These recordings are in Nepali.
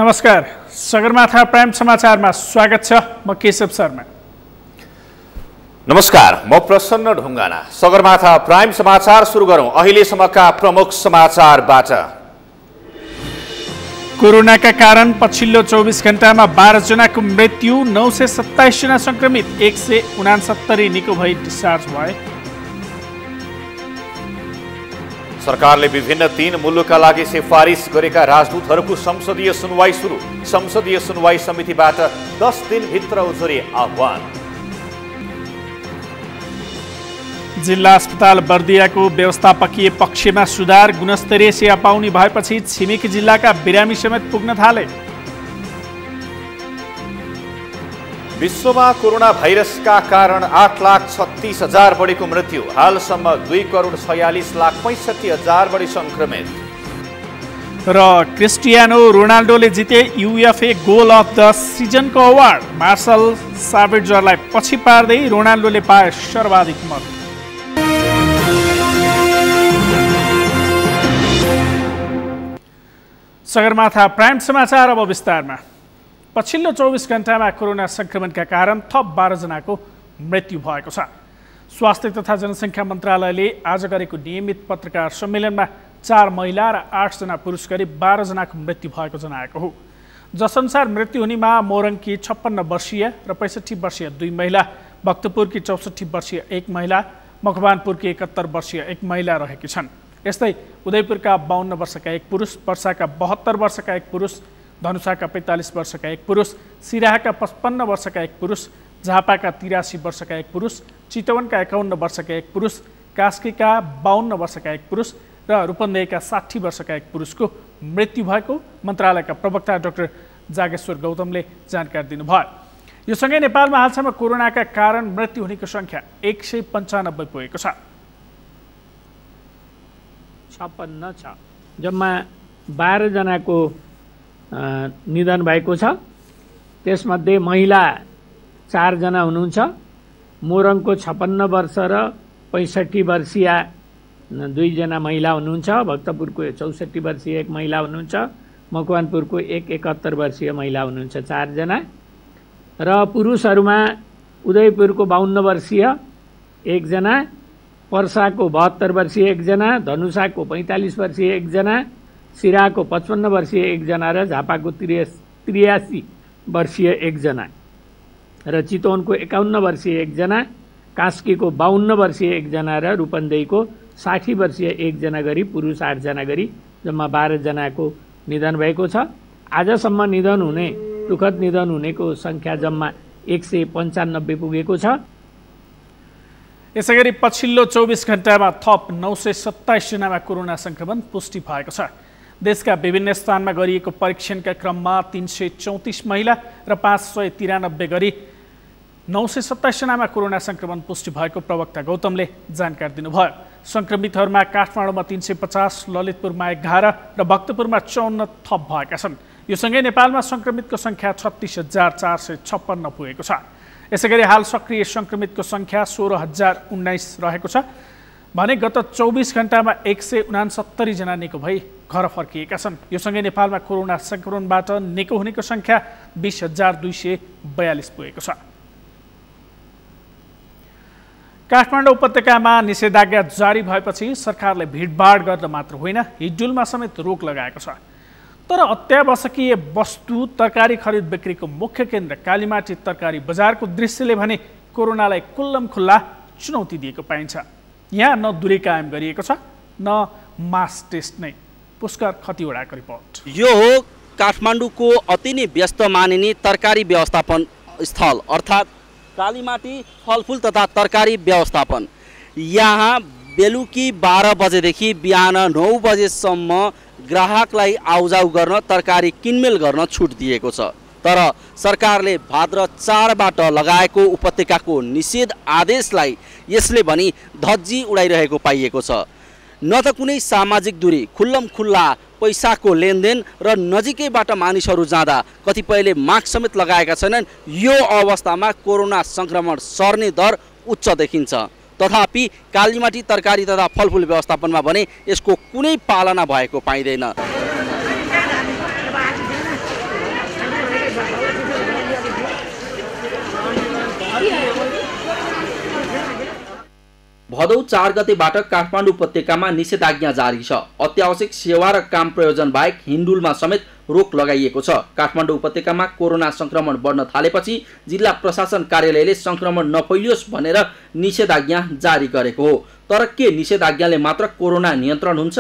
नमस्कार, सगरमाथा प्राइम समाचारमा स्वागत छ। म केशव शर्मा। नमस्कार, म प्रसन्न ढुङ्गाना। सगरमाथा प्राइम समाचार सुरु गरौँ अहिलेसम्मका प्रमुख समाचारबाट। कोरोनाका कारण पछिल्लो 24 घण्टामा 12 जनाको मृत्यु, 927 जना संक्रमित, 169 निको भई डिस्चार्ज भए। सरकारले विभिन्न 3 मुलुकका लागि सिफारिस गरेका राजदूतहरूको संसदीय सुनवाई सुरु। संसदीय सुनवाई समितिबाट 10 दिनभित्र उजुरी आह्वान। जिल्ला अस्पताल बर्दियाको व्यवस्थापकीय पक्षमा सुधार, गुणस्तरीय सेवा पाउने भएपछि छिमेकी जिल्लाका बिरामी समेत पुग्न थाले। विश्वमा कोरोना भाइरसका कारण 8,36,000 बढीको मृत्यु। हालसम्म 2,46,65,000 बढी संक्रमित। र क्रिस्टियानो रोनाल्डोले जिते युएफए गोल अफ द सिजनको अवार्ड। मार्सल सावेजरलाई पछि पार्दै रोनाल्डोले पाए सर्वाधिक मत। सगरमाथा प्राइम समाचार अब विस्तारमा। पछिल्लो 24 घण्टामा कोरोना संक्रमणका कारण थप 12 जनाको मृत्यु भएको छ। स्वास्थ्य तथा जनसङ्ख्या मन्त्रालयले आज गरेको नियमित पत्रकार सम्मेलनमा 4 महिला र 8 जना पुरुष गरी 12 जनाको मृत्यु भएको जनाएको हो। जसअनुसार मृत्यु हुनेमा मोरङकी 56 वर्षीय र 65 वर्षीय 2 महिला, भक्तपुरकी 64 वर्षीय 1 महिला, मकवानपुरकी 71 वर्षीय 1 महिला रहेकी छन्। यस्तै उदयपुरका 52 वर्षका 1 पुरुष, पर्साका 72 वर्षका 1 पुरुष, धनुषाका 45 वर्षका 1 पुरुष, सिराहाका 55 वर्षका 1 पुरुष, झापाका 83 वर्षका 1 पुरुष, चितवनका 51 वर्षका 1 पुरुष, कास्कीका 52 वर्षका 1 पुरुष र रूपन्देहीका 60 वर्षका 1 पुरुषको मृत्यु भएको मन्त्रालयका प्रवक्ता डाक्टर जागेश्वर गौतमले जानकारी दिनुभयो। यो सँगै नेपालमा हालसम्म कोरोनाका कारण मृत्यु हुनेको सङ्ख्या 195 पुगेको छ। 56 छ। जम्मा 12 जनाको निधन भएको छ। त्यसमध्ये महिला 4 जना हुनुहुन्छ। मोरङको 56 वर्ष र 65 वर्षीय 2 जना महिला हुनुहुन्छ। भक्तपुरको 64 वर्षीय 1 महिला हुनुहुन्छ। मकवानपुरको 71 वर्षीय महिला हुनुहुन्छ, 4 जना। र पुरुषहरूमा उदयपुरको 52 वर्षीय 1 जना, पर्साको 72 वर्षीय 1 जना, धनुषाको 45 वर्षीय 1 जना, सिराहाको 55 वर्षीय 1 जना र झापाको 83 वर्षीय 1 जना र चितवनको 51 वर्षीय 1 जना, कास्कीको 52 वर्षीय 1 जना र रूपन्देहीको 60 वर्षीय 1 जना गरी पुरुष 8 जना गरी जम्मा 12 जनाको निधन भएको छ। आजसम्म दुःखद निधन हुनेको सङ्ख्या जम्मा 195 पुगेको छ। यसैगरी पछिल्लो 24 घण्टामा थप 927 जनामा कोरोना संक्रमण पुष्टि भएको छ। देशका विभिन्न स्थानमा गरिएको परीक्षणका क्रममा 334 महिला र 593 गरी 927 जनामा कोरोना संक्रमण पुष्टि भएको प्रवक्ता गौतमले जानकारी दिनुभयो। संक्रमितहरूमा काठमाडौँमा 350, ललितपुरमा 11 र भक्तपुरमा 54 थप भएका छन्। यो सँगै नेपालमा संक्रमितको सङ्ख्या 36,456 पुगेको छ। यसैगरी हाल सक्रिय संक्रमितको सङ्ख्या 16,019 रहेको छ भने गत 24 घण्टामा 169 जना निको भई घर फर्किएका छन्। यो सँगै नेपालमा कोरोना संक्रमणबाट निको हुनेको सङ्ख्या 20,242 पुगेको छ। काठमाडौँ उपत्यकामा निषेधाज्ञा जारी भएपछि सरकारले भिडभाड गर्न मात्र होइन, हिडडुलमा समेत रोक लगाएको छ। तर अत्यावश्यकीय वस्तु तरकारी खरिद बिक्रीको मुख्य केन्द्र कालीमाटी तरकारी बजारको दृश्यले भने कोरोनालाई खुल्लम खुल्ला चुनौती दिएको पाइन्छ। यहाँ न दूरी कायम गरिएको छ, न मास टेस्ट नै। पुष्कर खतिवडाको रिपोर्ट। यो हो काठमाडौँको अति नै व्यस्त मानिने तरकारी व्यवस्थापन स्थल अर्थात् कालीमाटी फलफुल तथा तरकारी व्यवस्थापन। यहाँ बेलुकी 12 बजेदेखि बिहान 9 बजेसम्म ग्राहकलाई आउजाउ गर्न, तरकारी किनमेल गर्न छुट दिएको छ। तर सरकारले भाद्र 4बाट लगाएको उपत्यकाको निषेध आदेशलाई यसले पनि धज्जी उडाइरहेको पाइएको छ। न त कुनै सामाजिक दूरी, खुल्लम खुल्ला पैसाको लेनदेन र नजिकैबाट मानिसहरू जाँदा कतिपयले मास्क समेत लगाएका छैनन्। यो अवस्थामा कोरोना संक्रमण सर्ने दर उच्च देखिन्छ। तथापि कालीमाटी तरकारी तथा फलफुल व्यवस्थापनमा भने यसको कुनै पालना भएको पाइँदैन। भदौ 4 गतेबाट काठमाडौँ उपत्यकामा निषेधाज्ञा जारी छ। अत्यावश्यक सेवा र काम प्रयोजन बाहेक हिन्डुलमा समेत रोक लगाइएको छ। काठमाडौँ उपत्यकामा कोरोना संक्रमण बढ्न थालेपछि जिल्ला प्रशासन कार्यालयले संक्रमण नफैलियोस् भनेर निषेधाज्ञा जारी गरेको हो। तर के निषेधाज्ञाले मात्र कोरोना नियन्त्रण हुन्छ?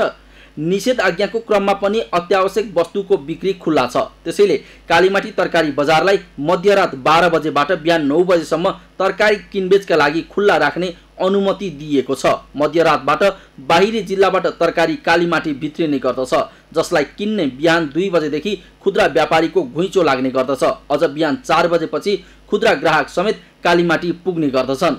निषेधाज्ञाको क्रममा पनि अत्यावश्यक वस्तुको बिक्री खुल्ला छ। त्यसैले कालीमाटी तरकारी बजारलाई मध्यरात 12 बजेबाट बिहान 9 बजेसम्म तरकारी किनबेचका लागि खुल्ला राख्ने अनुमति दिएको छ। मध्यरातबाट बाहिरी जिल्लाबाट तरकारी कालीमाटी भित्रिने गर्दछ, जसलाई किन्ने बिहान 2 बजेदेखि खुद्रा व्यापारीको घुइँचो लाग्ने गर्दछ। अझ बिहान 4 बजेपछि खुद्रा ग्राहक समेत कालीमाटी पुग्ने गर्दछन्।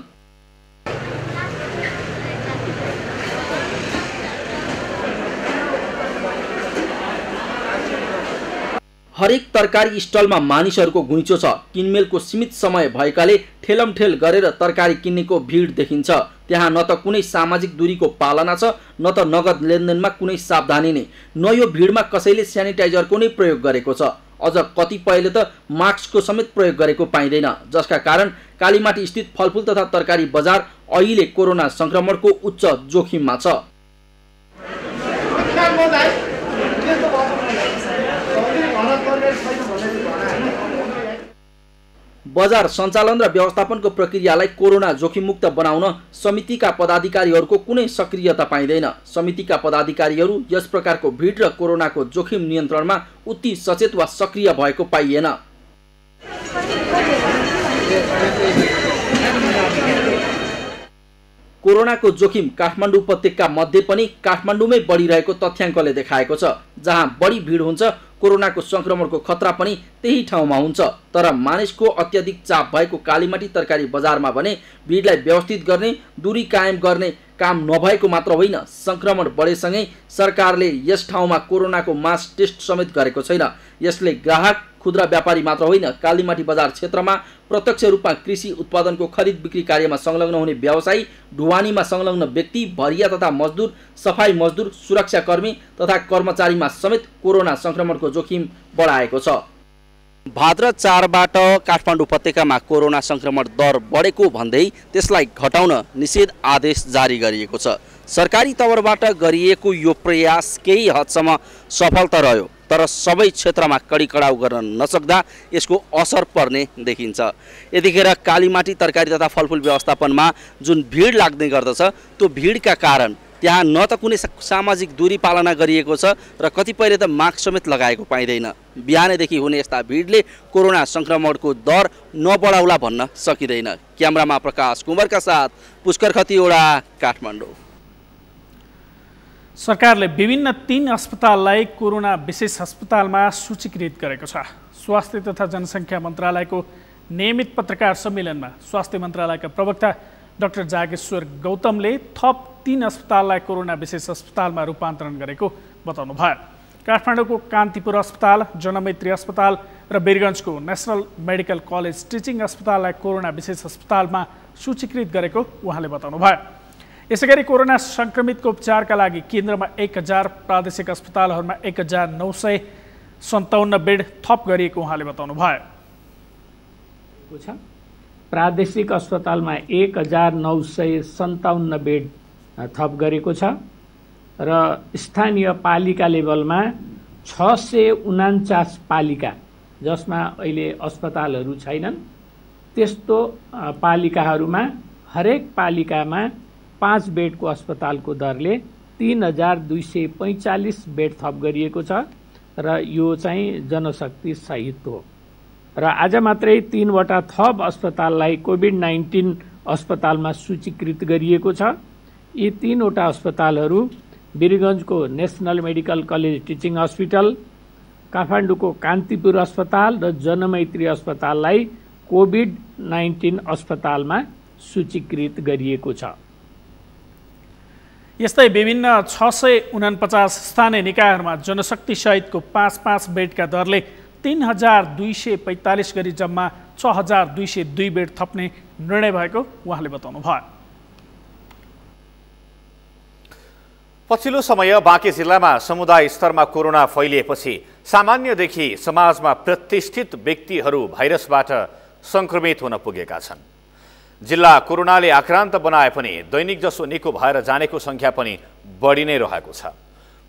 हरेक तरकारी स्टलमा मानिसहरूको घुइँचो छ। किनमेलको सीमित समय भएकाले ठेलमठेल गरेर तरकारी किन्नेको भिड देखिन्छ। त्यहाँ न त कुनै सामाजिक दूरीको पालना छ, न त नगद लेनदेनमा कुनै सावधानी नै। न यो भिडमा कसैले स्यानिटाइजरको नै प्रयोग गरेको छ। अझ कतिपयले त मास्कको समेत प्रयोग गरेको पाइँदैन, जसका कारण कालीमाटी स्थित फलफुल तथा तरकारी बजार अहिले कोरोना संक्रमणको उच्च जोखिममा छ। बजार सञ्चालन र व्यवस्थापनको प्रक्रियालाई कोरोना जोखिममुक्त बनाउन समितिका पदाधिकारीहरूको कुनै सक्रियता पाइँदैन। समितिका पदाधिकारीहरू यस प्रकारको भिड र कोरोनाको जोखिम नियन्त्रणमा उति सचेत वा सक्रिय भएको पाइएन। कोरोनाको जोखिम काठमाडौँ उपत्यका मध्ये पनि काठमाडौँमै बढिरहेको तथ्याङ्कले देखाएको छ। जहाँ बढी भिड हुन्छ कोरोनाको संक्रमणको खतरा पनि त्यही ठाउँमा हुन्छ। तर मानिसको अत्याधिक चाप भएको कालीमाटी तरकारी बजारमा भने भिडलाई व्यवस्थित गर्ने, दूरी कायम गर्ने काम नभएको मात्र होइन, संक्रमण बढेसँगै सरकारले यस ठाउँमा कोरोनाको मास टेस्ट समेत गरेको छैन। यसले ग्राहक, खुद्रा व्यापारी मात्र होइन, कालीमाटी बजार क्षेत्रमा प्रत्यक्ष रूपमा कृषि उत्पादनको खरिद बिक्री कार्यमा संलग्न हुने व्यवसायी, ढुवानीमा संलग्न व्यक्ति, भरिया तथा मजदुर, सफाई मजदुर, सुरक्षाकर्मी तथा कर्मचारीमा समेत कोरोना संक्रमणको जोखिम बढाएको छ। भाद्र 4बाट काठमाडौँ उपत्यकामा कोरोना संक्रमण दर बढेको भन्दै त्यसलाई घटाउन निषेध आदेश जारी गरिएको छ। सरकारी तवरबाट गरिएको यो प्रयास केही हदसम्म सफल त रह्यो, तर सबै क्षेत्रमा कडी कडाउ गर्न नसक्दा यसको असर पर्ने देखिन्छ। यतिखेर कालीमाटी तरकारी तथा फलफुल व्यवस्थापनमा जुन भिड लाग्ने गर्दछ, त्यो भिडका कारण त्यहाँ न त कुनै सामाजिक दूरी पालना गरिएको छ र कतिपयले त मास्क समेत लगाएको पाइँदैन। बिहानैदेखि हुने यस्ता भिडले कोरोना संक्रमणको दर नबढाउला भन्न सकिँदैन। क्यामेरामा प्रकाश कुमारका साथ पुष्कर खतिवडा, काठमाडौँ। सरकारले विभिन्न 3 अस्पताललाई कोरोना विशेष अस्पतालमा सूचीकृत गरेको छ। स्वास्थ्य तथा जनसङ्ख्या मन्त्रालयको नियमित पत्रकार सम्मेलनमा स्वास्थ्य मन्त्रालयका प्रवक्ता डाक्टर जागेश्वर गौतमले थप 3 अस्पताललाई कोरोना विशेष अस्पतालमा रूपान्तरण गरेको बताउनु भयो। काठमाडौँको कान्तिपुर अस्पताल, जनमैत्री अस्पताल र वीरगञ्जको नेसनल मेडिकल कलेज टिचिङ अस्पताललाई कोरोना विशेष अस्पतालमा सूचीकृत गरेको उहाँले बताउनु भयो। यसैगरी कोरोना संक्रमितको उपचारका लागि केन्द्रमा 1000, प्रादेशिक अस्पतालहरूमा 1957 बेड थप गरिएको उहाँले बताउनु भयो। प्रादेशिक अस्पतालमा 1957 बेड थप गरेको छ र स्थानीय पालिका लेभलमा 649 पालिका जसमा अहिले अस्पतालहरू छैनन्, त्यस्तो पालिकाहरूमा हरेक पालिकामा 5 बेडको अस्पतालको दरले 3245 बेड थप गरिएको छ र यो चाहिँ जनशक्ति सहित हो। र आज मात्रै 3वटा थप अस्पताललाई कोभिड-19 अस्पतालमा सूचीकृत गरिएको छ। यी 3वटा अस्पतालहरू वीरगञ्जको national medical college teaching hospital, काठमाडौँको कान्तिपुर अस्पताल र जनमैत्री अस्पताललाई कोभिड-19 अस्पतालमा सूचीकृत गरिएको छ। यस्तै विभिन्न 649 स्थानीय निकायहरूमा जनशक्ति सहितको 5-5 बेडका दरले 3245 गरी जम्मा 6202 बेड थप्ने निर्णय भएको उहाँले बताउनु भयो। पछिल्लो समय बाँके जिल्लामा समुदाय स्तरमा कोरोना फैलिएपछि सामान्यदेखि समाजमा प्रतिष्ठित व्यक्तिहरू भाइरसबाट संक्रमित हुन पुगेका छन्। जिल्ला कोरोनाले आक्रान्त बनाए पनि दैनिक जसो निको भएर जानेको सङ्ख्या पनि बढी नै रहेको छ।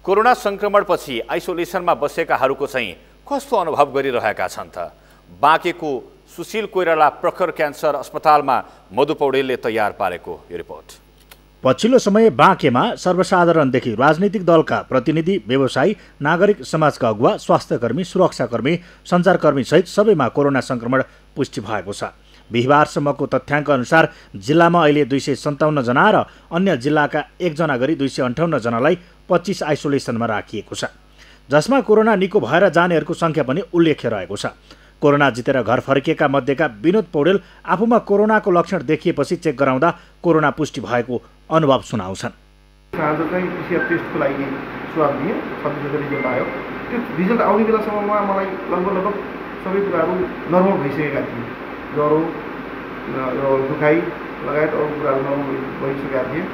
कोरोना सङ्क्रमणपछि आइसोलेसनमा बसेकाहरूको चाहिँ कस्तो अनुभव गरिरहेका छन् त? बाँकेको सुशील कोइराला प्रखर क्यान्सर अस्पतालमा मधु पौडेलले तयार पारेको यो रिपोर्ट। पछिल्लो समय बाँकेमा सर्वसाधारणदेखि राजनीतिक दलका प्रतिनिधि, व्यवसायी, नागरिक समाजका अगुवा, स्वास्थ्यकर्मी, सुरक्षाकर्मी, सञ्चारकर्मी सहित सबैमा कोरोना सङ्क्रमण पुष्टि भएको छ। बिहिबारसम्मको तथ्याङ्क अनुसार जिल्लामा अहिले 257 जना र अन्य जिल्लाका 1 जना गरी 258 जनालाई 25 आइसोलेसनमा राखिएको छ, जसमा कोरोना निको भएर जानेहरूको सङ्ख्या पनि उल्लेख्य रहेको छ। कोरोना जितेर घर फर्किएका मध्येका विनोद पौडेल आफूमा कोरोनाको लक्षण देखिएपछि चेक गराउँदा कोरोना पुष्टि भएको अनुभव सुनाउँछन्। आज चाहिँ पिसिआर टेस्टको लागि स्वाब दिएँ, 26 गते रिजल्ट आयो। त्यो रिजल्ट आउने बेलासम्ममा मलाई लगभग सबै कुराहरू नर्मल भइसकेका थिए। ज्वरो, दुखाइ लगायत अरू कुराहरू नर्मल भइसकेका थिए।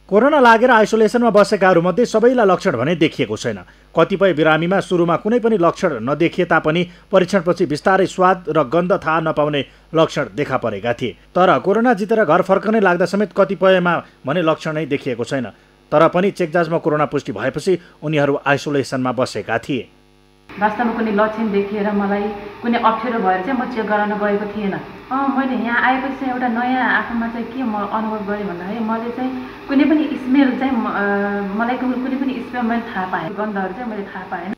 कोरोना लागेर आइसोलेसनमा बसेकाहरूमध्ये सबैलाई लक्षण भने देखिएको छैन। कतिपय बिरामीमा सुरुमा कुनै पनि लक्षण नदेखिए तापनि परीक्षणपछि बिस्तारै स्वाद र गन्ध थाहा नपाउने लक्षण देखा परेका थिए। तर कोरोना जितेर घर फर्कनै लाग्दा समेत कतिपयमा भने लक्षण नै देखिएको छैन। तर पनि चेक जाँचमा कोरोना पुष्टि भएपछि उनीहरू आइसोलेसनमा बसेका थिए। वास्तवमा कुनै लक्षण देखेर मलाई कुनै अप्ठ्यारो भएर चाहिँ म चेक गराउन गएको थिएन। मैले यहाँ आएपछि चाहिँ एउटा नयाँ आफूमा चाहिँ के म अनुभव गरेँ भन्दाखेरि मैले चाहिँ कुनै पनि स्मेल चाहिँ मलाई कुनै पनि स्मेल मैले थाहा पाएँ, गन्धहरू चाहिँ मैले थाहा पाएँ।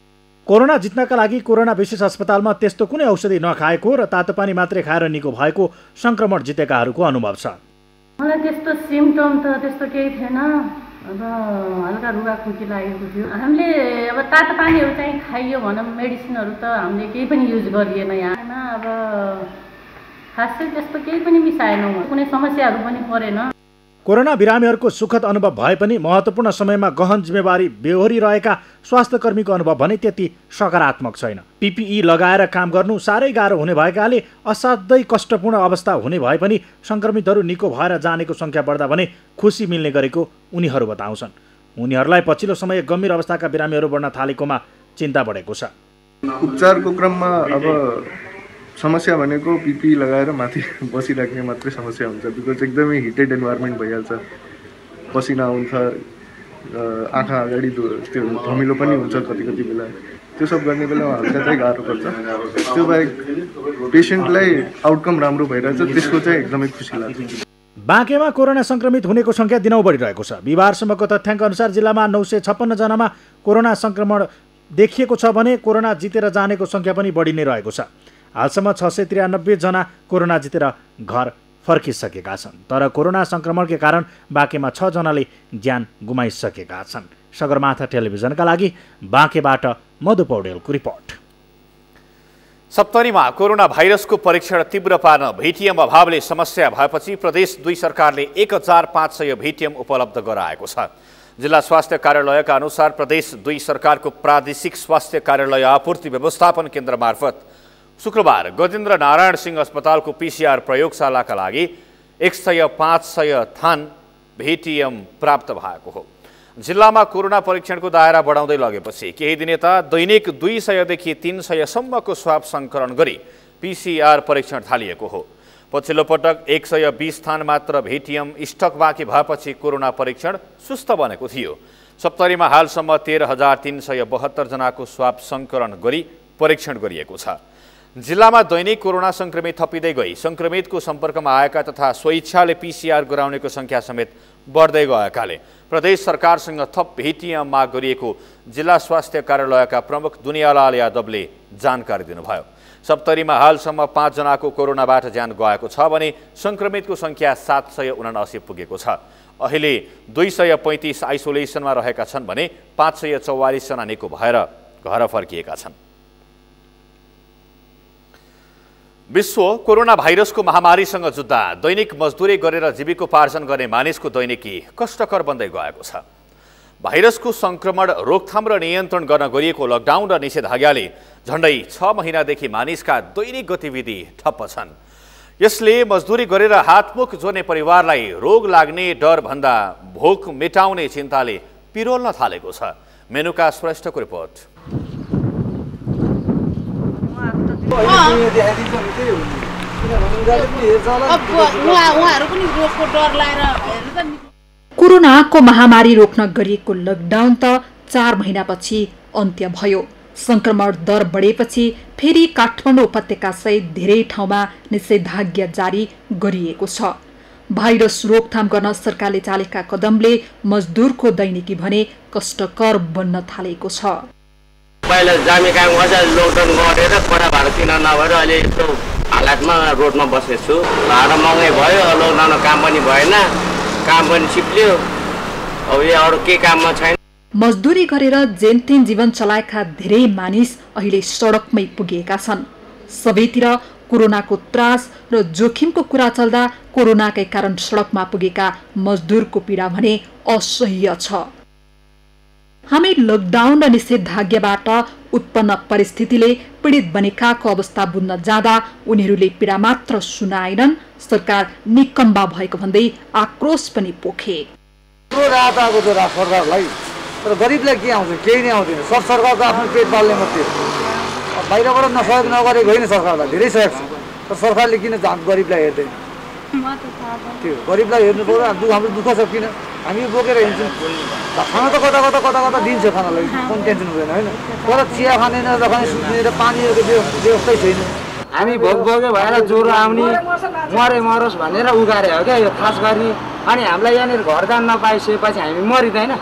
कोरोना जित्नका लागि कोरोना विशेष अस्पतालमा त्यस्तो कुनै औषधि नखाएको र तातो पानी मात्रै खाएर निको भएको सङ्क्रमण जितेकाहरूको अनुभव छ। मलाई त्यस्तो सिम्टम त त्यस्तो केही थिएन। अब हल्का रुगाखोकी लागेको थियो। हामीले अब तातो पानीहरू चाहिँ खाइयो भनौँ, मेडिसिनहरू त हामीले केही पनि युज गरिएन यहाँमा। अब खासै त्यस्तो केही पनि मिसाएनौँ, कुनै समस्याहरू पनि परेन। कोरोना बिरामीहरूको सुखद अनुभव भए पनि महत्त्वपूर्ण समयमा गहन जिम्मेवारी बेहोरिरहेका स्वास्थ्यकर्मीको अनुभव भने त्यति सकारात्मक छैन। पिपिई लगाएर काम गर्नु साह्रै गाह्रो हुने भएकाले असाध्यै कष्टपूर्ण अवस्था हुने भए पनि सङ्क्रमितहरू निको भएर जानेको सङ्ख्या बढ्दा भने खुसी मिल्ने गरेको उनीहरू बताउँछन्। उनीहरूलाई पछिल्लो समय गम्भीर अवस्थाका बिरामीहरू बढ्न थालेकोमा चिन्ता बढेको छ। उपचारको क्रममा अब समस्या भनेको पिपी लगाएर माथि बसिराख्ने मात्रै समस्या हुन्छ। बिकज एकदमै हिटेड इन्भाइरोमेन्ट भइहाल्छ, पसिना आउँछ, आँखा अगाडि त्यो धमिलो पनि हुन्छ कति बेला। त्यो सब गर्ने बेलामा हल्का चाहिँ गाह्रो पर्छ। त्यो बाहेक पेसेन्टलाई आउटकम राम्रो भइरहेछ, त्यसको चाहिँ एकदमै खुसी लाग्छ। बाँकेमा कोरोना सङ्क्रमित हुनेको सङ्ख्या दिनौ बढिरहेको छ। बिहिबारसम्मको तथ्याङ्क अनुसार जिल्लामा 956 जनामा कोरोना सङ्क्रमण देखिएको छ भने कोरोना जितेर जानेको सङ्ख्या पनि बढी नै रहेको छ। हालसम्म 693 जना कोरोना जितेर घर फर्किसकेका छन्। तर कोरोना सङ्क्रमणकै कारण बाँकेमा 6 जनाले ज्यान गुमाइसकेका छन्। सगरमाथा टेलिभिजनका लागि बाँकेबाट मधु पौडेलको रिपोर्ट। सप्तरीमा कोरोना भाइरसको परीक्षण तीव्र पार्न भिटिएम अभावले समस्या भएपछि प्रदेश 2 सरकारले 1500 भिटिएम उपलब्ध गराएको छ। जिल्ला स्वास्थ्य कार्यालयका अनुसार प्रदेश 2 सरकारको प्रादेशिक स्वास्थ्य कार्यालय आपूर्ति व्यवस्थापन केन्द्र मार्फत शुक्रबार गजेन्द्र नारायण सिंह अस्पतालको पिसिआर प्रयोगशालाका लागि 100-500 थान भिटिएम प्राप्त भएको हो। जिल्लामा कोरोना परीक्षणको दायरा बढाउँदै लगेपछि केही दिन यता दैनिक 200 देखि 300 सम्मको स्वाब सङ्कलन गरी पिसिआर परीक्षण थालिएको हो। पछिल्लो पटक 120 थान मात्र भिटिएम स्टक बाँकी भएपछि कोरोना परीक्षण सुस्त बनेको थियो। सप्तरीमा हालसम्म 13,372 जनाको स्वाब सङ्कलन गरी परीक्षण गरिएको छ। जिल्लामा दैनिक कोरोना सङ्क्रमित थपिँदै गई सङ्क्रमितको सम्पर्कमा आएका तथा स्वइच्छाले पिसिआर गराउनेको सङ्ख्या समेत बढ्दै गएकाले प्रदेश सरकारसँग थप भिटिएम माग गरिएको जिल्ला स्वास्थ्य कार्यालयका प्रमुख दुनियालाल यादवले जानकारी दिनुभयो। सप्तरीमा हालसम्म 5 जनाको कोरोनाबाट ज्यान गएको छ भने सङ्क्रमितको सङ्ख्या 779 पुगेको छ। अहिले 235 आइसोलेसनमा रहेका छन् भने 544 जना निको भएर घर फर्किएका छन्। विश्व कोरोना भाइरसको महामारीसँग जुत्दा दैनिक मजदुरी गरेर जीविकोपार्जन गर्ने मानिसको दैनिकी कष्टकर बन्दै गएको छ। भाइरसको सङ्क्रमण रोकथाम र नियन्त्रण गर्न गरिएको लकडाउन र निषेधाज्ञाले झन्डै 6 महिनादेखि मानिसका दैनिक गतिविधि ठप्प छन्। यसले मजदुरी गरेर हातमुख जोड्ने परिवारलाई रोग लाग्ने डर भन्दा भोक मेटाउने चिन्ताले पिरोल्न थालेको छ। मेनुका श्रेष्ठको रिपोर्ट। कोरोनाको महामारी रोक्न गरिएको लकडाउन त 4 महिनापछि अन्त्य भयो। संक्रमण दर बढेपछि फेरि काठमाडौँ उपत्यका सहित धेरै ठाउँमा निषेधाज्ञा जारी गरिएको छ। भाइरस रोकथाम गर्न सरकारले चालेका कदमले मजदुरको दैनिकी भने कष्टकर बन्न थालेको छ। पहिला जामे काम गर्दा लकडाउन गरेर पढा भाडा तिर्न नभएर अहिले यस्तो हालतमा रोडमा बसेको छु। भाडा महँगै भयो, लकडाउन काम पनि भएन, काम पनि छिप्लियो। अब यो अरू के काममा छैन। मजदुरी गरेर जेनतेन जीवन चलाएका धेरै मानिस अहिले सडकमै पुगेका छन्। सबैतिर कोरोनाको त्रास र जोखिमको कुरा चल्दा कोरोनाकै कारण सडकमा पुगेका मजदुरको पीडा भने असह्य छ। हामी लकडाउन र निषेधाज्ञाबाट उत्पन्न परिस्थितिले पीडित बनेकाको अवस्था बुझ्न जाँदा उनीहरूले पीडा मात्र सुनाएनन्, सरकार निकम्बा भएको भन्दै आक्रोश पनि पोखे। सरकारलाई तर गरिबलाई के आउँछ? केही नै आउँदैन। सब सरकारको आफ्नो पेट पाल्ने मात्रै हो। बाहिरबाट नसहयोग नगरेको होइन, सरकारलाई धेरै सहयोग छ, तर सरकारले किन गरिबलाई हेर्दैन? त्यो गरिबलाई हेर्नु पर्यो। हाम्रो दुःख छ किन? हामी बोकेर हिँड्छौँ। खाना त कता कता कता कता दिन्छ खानालाई, कुन टेन्सन हुँदैन होइन। तर चिया खाने नखाने सुत्ने र पानीहरूको व्यवस्थै छैन। हामी भोकभोकै भएर ज्वरो आउने मरे मरोस् भनेर उगारे हो क्या यो खास गरी। अनि हामीलाई यहाँनिर घर जान नपाइसकेपछि हामी मरिँदैन।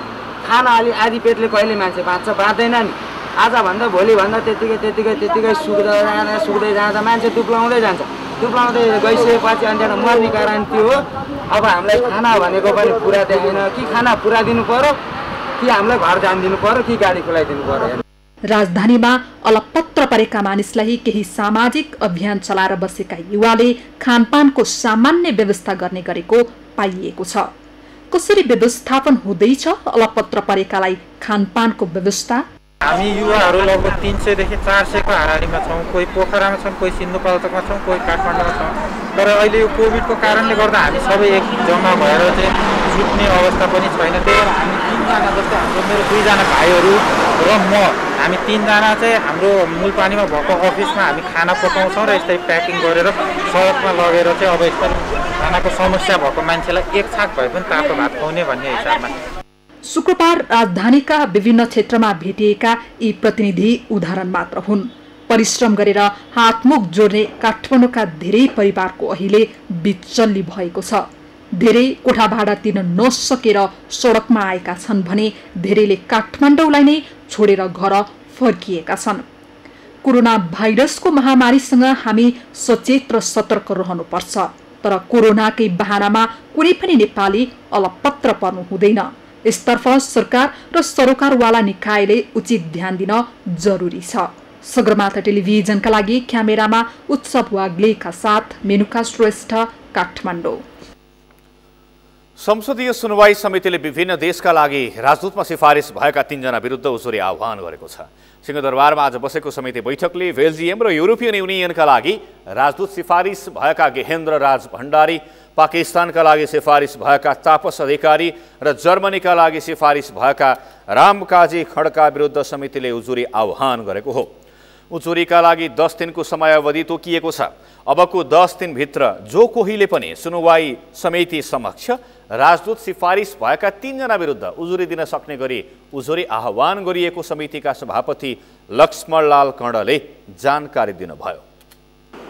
खाना अलि आधी पेटले कहिले मान्छे बाँच्छ? बाँच्दैन नि। आजभन्दा भोलिभन्दा त्यतिकै सुक्दै जाँदा मान्छे दुब्लाउँदै जान्छ। दुब्लाउँदै गइसकेपछि अनि त्यहाँबाट मर्ने कारण त्यो हो। अब हामीलाई खाना भनेको पनि पुरा देखेन कि खाना पुरा दिनु पर्यो कि हामीलाई घर जान दिनु पर्यो कि गाडी खुलाइदिनु पर्यो। राजधानीमा अलपत्र परेका मानिसलाई केही सामाजिक अभियान चलाएर बसेका युवाले खानपानको सामान्य व्यवस्था गर्ने गरेको पाइएको छ। कसरी व्यवस्थापन हुँदैछ अलपत्र परेकालाई खानपानको व्यवस्था? हामी युवाहरू लगभग 300 देखि 400 को हाराहारीमा छौँ। कोही पोखरामा छौँ, कोही सिन्धुपाल्चोकमा छौँ, कोही काठमाडौँमा छौँ। तर अहिले यो कोभिडको कारणले गर्दा हामी सबै एक जम्मा भएर चाहिँ छुट्ने अवस्था पनि छैन। त्यही भएर हामी 3 जना जस्तै हाम्रो मेरो 2 जना भाइहरू र म हामी 3 जना चाहिँ हाम्रो मूलपानीमा भएको अफिसमा हामी खाना पकाउँछौँ र यस्तै प्याकिङ गरेर सडकमा लगेर चाहिँ अब यस्तै खानाको समस्या भएको मान्छेलाई एक छाक भए पनि तातो भात खुवाउने भन्ने हिसाबमा। शुक्रबार राजधानीका विभिन्न क्षेत्रमा भेटिएका यी प्रतिनिधि उदाहरण मात्र हुन्। परिश्रम गरेर हातमुख जोड्ने काठमाडौँका धेरै परिवारको अहिले बिचल्ली भएको छ। धेरै कोठा भाडा तिर्न नसकेर सडकमा आएका छन् भने धेरैले काठमाडौँलाई नै छोडेर घर फर्किएका छन्। कोरोना भाइरसको महामारीसँग हामी सचेत र सतर्क रहनुपर्छ। तर कोरोनाकै बहानामा कुनै पनि नेपाली अलपत्र पर्नु हुँदैन। यसतर्फ सरकार र सरोकारवाला निकायले उचित ध्यान दिन जरुरी छ। सगरमाथा टेलिभिजनका लागि क्यामेरामा उत्सव वाग्लेका साथ मेनुका श्रेष्ठ, काठमाडौँ। संसदीय सुनवाई समितिले विभिन्न देशका लागि राजदूतमा सिफारिस भएका 3 जना विरुद्ध उजुरी आह्वान गरेको छ। सिंहदरबारमा आज बसेको समिति बैठकले बेल्जियम र युरोपियन युनियनका लागि राजदूत सिफारिस भएका गेहेन्द्र राज भण्डारी, पाकिस्तानका लागि सिफारिस भएका तापस अधिकारी र जर्मनीका लागि सिफारिस भएका रामकाजी खड्का विरुद्ध समितिले उजुरी आह्वान गरेको हो। उजुरीका लागि 10 दिनको समयावधि तोकिएको छ। अबको 10 दिनभित्र जो कोहीले पनि सुनवाई समिति समक्ष राजदूत सिफारिस भएका 3 जना विरुद्ध उजुरी दिन सक्ने गरी उजुरी आह्वान गरिएको समितिका सभापति लक्ष्मणलाल कणले जानकारी दिनुभयो।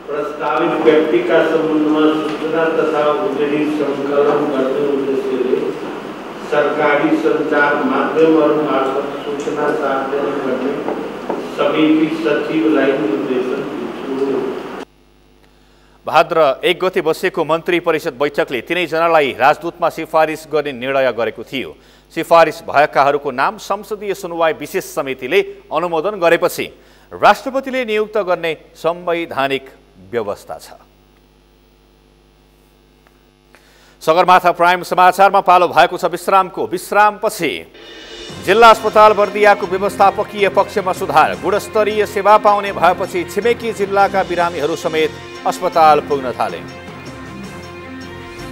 प्रस्तावित व्यक्तिका सम्बन्धमा सूचना तथा उजुरी सङ्कलन गर्ने उद्देश्यले सरकारी सञ्चार माध्यमहरू मार्फत सूचना सार्वजनिक गर्ने समिति सचिवलाई निर्देशन दिन्छु। भाद्र 1 गते बसेको मन्त्री परिषद बैठकले 3 जनालाई राजदूतमा सिफारिस गर्ने निर्णय गरेको थियो। सिफारिस भएकाहरूको नाम संसदीय सुनवाई विशेष समितिले अनुमोदन गरेपछि राष्ट्रपतिले नियुक्त गर्ने संवैधानिक व्यवस्था छ। सगरमाथा प्राइम समाचारमा पालो भएको छ विश्रामपछि जिल्ला अस्पताल बर्दियाको व्यवस्थापकीय पक्षमा सुधार। गुणस्तरीय सेवा पाउने भएपछि छिमेकी जिल्लाका बिरामीहरू समेत अस्पताल पुग्न थाले।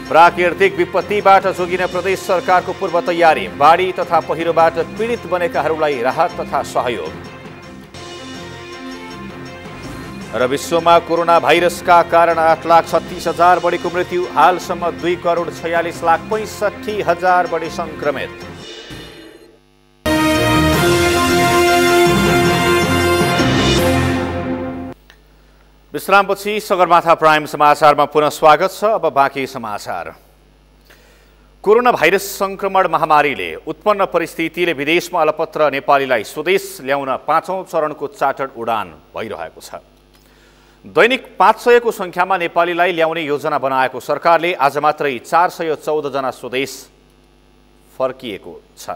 प्राकृतिक विपत्तिबाट जोगिन प्रदेश सरकारको पूर्व तयारी। बाढी तथा पहिरोबाट पीडित बनेकाहरूलाई राहत तथा सहयोग। र विश्वमा कोरोना भाइरसका कारण 8,36,000 बढीको मृत्यु, हालसम्म 2,46,65,000 बढी संक्रमित। विश्रामपछि सगरमाथा प्राइम समाचारमा पुनः स्वागत छ। अब बाँकी समाचार। कोरोना भाइरस संक्रमण महामारीले उत्पन्न परिस्थितिले विदेशमा अलपत्र नेपालीलाई स्वदेश ल्याउन 5औं चरणको चार्टर्ड उडान भइरहेको छ। दैनिक 500 को संख्यामा नेपालीलाई ल्याउने योजना बनाएको सरकारले आज मात्रै 414 जना स्वदेश फर्किएको छ।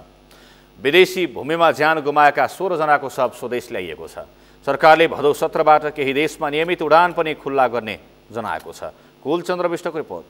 विदेशी भूमिमा ज्यान गुमाएका 16 जनाको शव स्वदेश ल्याइएको छ। सरकारले भदौ 17 बाट केही देशमा नियमित उडान पनि खुल्ला गर्ने जनाएको छ। कुलचन्द्र विष्टको रिपोर्ट।